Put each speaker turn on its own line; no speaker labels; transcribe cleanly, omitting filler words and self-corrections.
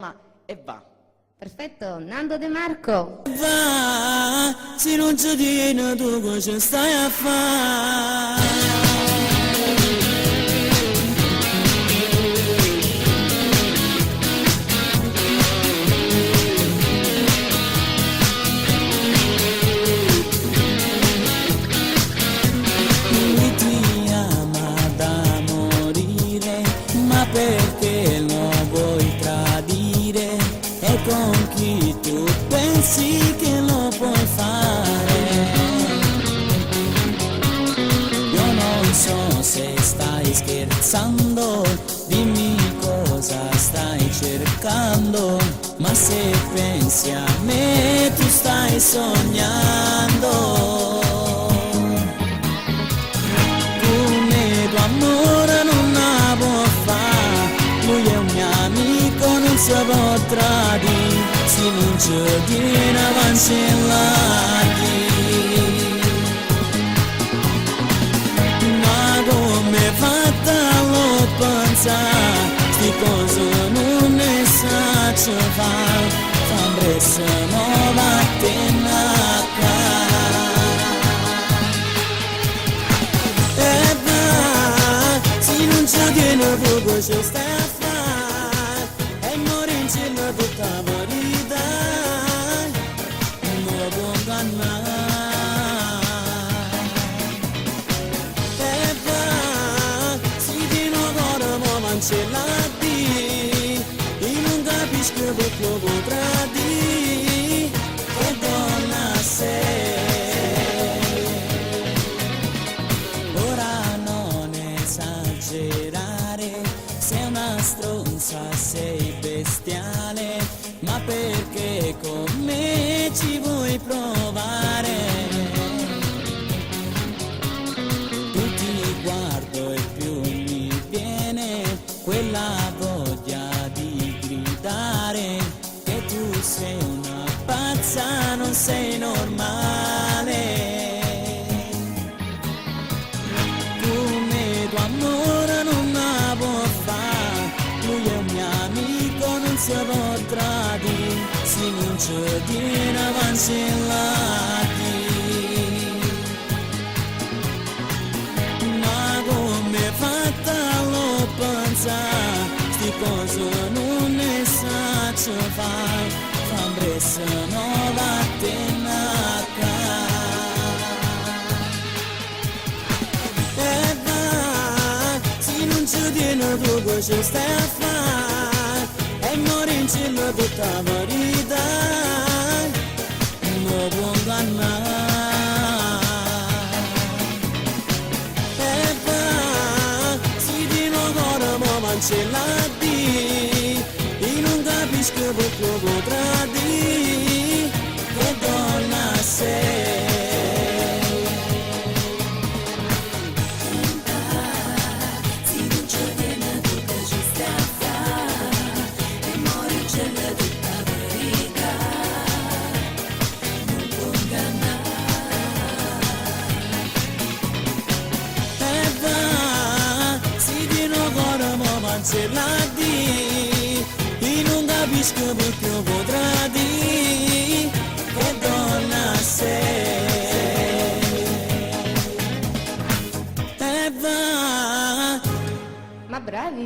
E va.
Perfetto, Nando De Marco.
Va, se non ci tieni tu cosa stai a fare? Lui ti ama da morire, ma perché lo vuoi tradire? E con chi tu pensi che lo puoi fare? Io non so se stai scherzando, dimmi cosa stai cercando, ma se pensi a me tu stai sognando. Come tuo amore non la può fare, lui è un mio amico, non si può tradire, se non ci tiene a cancellare. Ma come fatta lo pensare, sti cose non ne sa ci fare, fa bressa nuova te nacca. E va, se non ci tiene tu cosa stai a fare, e muore in cielo tutta la vita, non lo può ingannare. E va, se ti non cuore mo cancellati, io non capisco perché lo potrà dire, che donna sei. Ora non esagerare, sei una stronza, sei bestiale, ma perché con me ci vuoi provare? Più ti guardo e più mi viene quella voglia di gridare, che tu sei una pazza, non sei normale. Come tuo amore non la può fare, lui è un mio amico, non si può tradire, se non ci tiene a cancellati. Ma come fatta lo pensare, sti cose non ne sa ci fare, fa bressa nuova te nacca. E va, se non ci tiene tu cosa stai a fare, e muore in cielo tutta la vita, non lo può ingannare. E va, se ti non cuore mo cancellati, io non capisco perché lo potrà dire, che donna sei. Cancellati, io non capisco perché lo potrà dire, che donna sei. E va.
Ma bravi.